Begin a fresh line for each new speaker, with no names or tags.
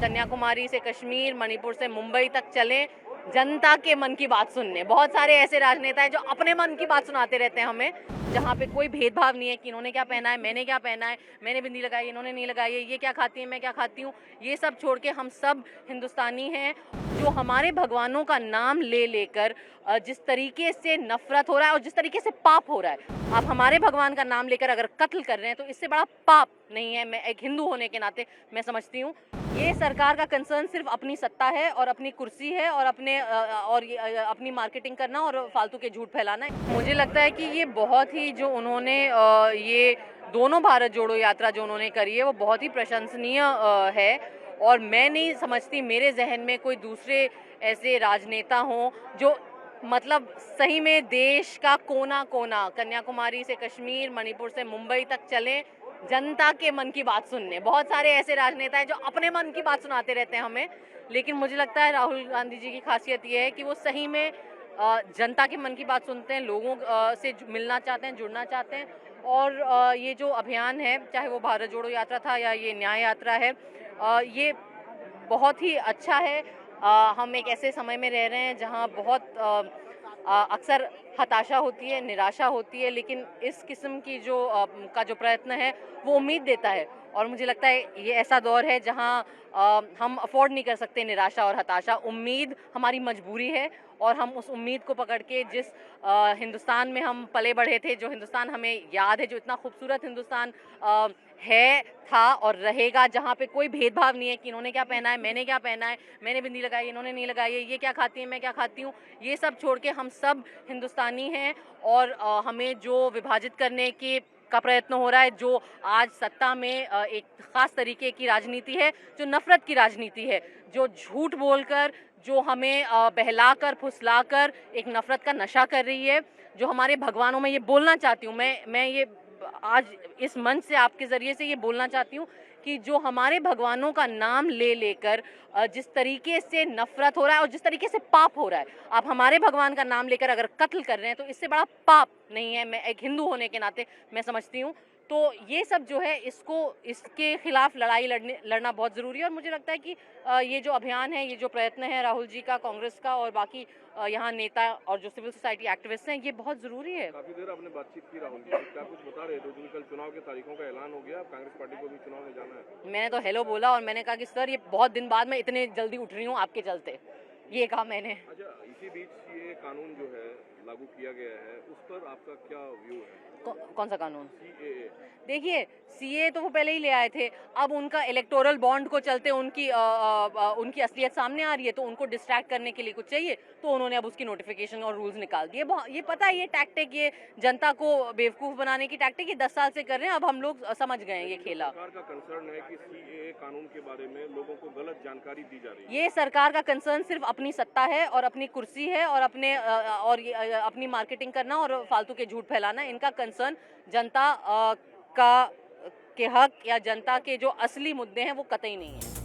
कन्याकुमारी से कश्मीर, मणिपुर से मुंबई तक चलें जनता के मन की बात सुनने। बहुत सारे ऐसे राजनेता हैं जो अपने मन की बात सुनाते रहते हैं हमें, जहाँ पे कोई भेदभाव नहीं है कि इन्होंने क्या पहना है, मैंने क्या पहना है, मैंने बिंदी लगाई, इन्होंने नहीं लगाई है, ये क्या खाती है, मैं क्या खाती हूँ। ये सब छोड़ के हम सब हिंदुस्तानी हैं। जो हमारे भगवानों का नाम ले लेकर जिस तरीके से नफरत हो रहा है और जिस तरीके से पाप हो रहा है, आप हमारे भगवान का नाम लेकर अगर कत्ल कर रहे हैं तो इससे बड़ा पाप नहीं है। मैं एक हिंदू होने के नाते मैं समझती हूँ ये सरकार का कंसर्न सिर्फ अपनी सत्ता है और अपनी कुर्सी है और अपनी मार्केटिंग करना और फालतू के झूठ फैलाना है। मुझे लगता है कि ये बहुत ही जो उन्होंने ये दोनों भारत जोड़ो यात्रा जो उन्होंने करी है वो बहुत ही प्रशंसनीय है। और मैं नहीं समझती मेरे जहन में कोई दूसरे ऐसे राजनेता हों जो मतलब सही में देश का कोना कोना, कन्याकुमारी से कश्मीर, मणिपुर से मुंबई तक चलें जनता के मन की बात सुनने। बहुत सारे ऐसे राजनेता हैं जो अपने मन की बात सुनाते रहते हैं हमें, लेकिन मुझे लगता है राहुल गांधी जी की खासियत ये है कि वो सही में जनता के मन की बात सुनते हैं, लोगों से मिलना चाहते हैं, जुड़ना चाहते हैं। और ये जो अभियान है, चाहे वो भारत जोड़ो यात्रा था या ये न्याय यात्रा है, ये बहुत ही अच्छा है। हम एक ऐसे समय में रह रहे हैं जहां बहुत अक्सर हताशा होती है, निराशा होती है, लेकिन इस किस्म की का जो प्रयत्न है वो उम्मीद देता है। और मुझे लगता है ये ऐसा दौर है जहां हम अफोर्ड नहीं कर सकते निराशा और हताशा। उम्मीद हमारी मजबूरी है और हम उस उम्मीद को पकड़ के जिस हिंदुस्तान में हम पले बढ़े थे, जो हिंदुस्तान हमें याद है, जो इतना खूबसूरत हिंदुस्तान है, था और रहेगा, जहाँ पे कोई भेदभाव नहीं है कि इन्होंने क्या पहना है, मैंने क्या पहना है, मैंने बिंदी लगाई, इन्होंने नहीं लगाई है, ये क्या खाती है, मैं क्या खाती हूँ। ये सब छोड़ के हम सब हिंदुस्तानी हैं और हमें जो विभाजित करने का प्रयत्न हो रहा है, जो आज सत्ता में एक खास तरीके की राजनीति है, जो नफरत की राजनीति है, जो झूठ बोलकर, जो हमें बहलाकर फुसलाकर एक नफरत का नशा कर रही है, जो हमारे भगवानों में ये बोलना चाहती हूँ मैं ये आज इस मंच से आपके जरिए से ये बोलना चाहती हूँ कि जो हमारे भगवानों का नाम ले लेकर जिस तरीके से नफरत हो रहा है और जिस तरीके से पाप हो रहा है, आप हमारे भगवान का नाम लेकर अगर कत्ल कर रहे हैं तो इससे बड़ा पाप नहीं है। मैं एक हिंदू होने के नाते मैं समझती हूँ। तो ये सब जो है इसके खिलाफ लड़ाई लड़ना बहुत ज़रूरी है। और मुझे लगता है कि ये जो अभियान है, ये जो प्रयत्न है राहुल जी का, कांग्रेस का और बाकी यहाँ नेता और जो सिविल सोसाइटी एक्टिविस्ट हैं, ये बहुत ज़रूरी है।
काफी देर आपने बातचीत की राहुल जी, क्या कुछ बता रहे थे? कल चुनाव के तारीखों का ऐलान हो गया, कांग्रेस पार्टी को भी चुनाव में जाना है।
मैंने तो हेलो बोला और मैंने कहा कि सर ये बहुत दिन बाद मैं इतने जल्दी उठ रही हूँ आपके चलते, ये कहा मैंने।
अच्छा, इसी बीच ये कानून जो है लागू किया गया है, उस पर आपका क्या व्यू है?
कौन सा कानून?
CAA।
देखिए, सीए तो वो पहले ही ले आए थे। अब उनका इलेक्टोरल बॉन्ड को चलते उनकी उनकी असलियत सामने आ रही है, तो उनको डिस्ट्रैक्ट करने के लिए कुछ चाहिए, तो उन्होंने अब उसकी नोटिफिकेशन और रूल्स निकाल दिए। ये पता है, ये टैक्टिक, ये जनता को बेवकूफ़ बनाने की टैक्टिक ये 10 साल से कर रहे हैं। अब हम लोग समझ गए हैं ये खेला।
सरकार का कंसर्न है कि CAA कानून के बारे में लोगों को गलत जानकारी दी जा रही है।
ये सरकार का कंसर्न सिर्फ अपनी सत्ता है और अपनी कुर्सी है और अपनी मार्केटिंग करना और फालतू के झूठ फैलाना। इनका कंसर्न जनता के हक या जनता के जो असली मुद्दे हैं वो कतई नहीं है।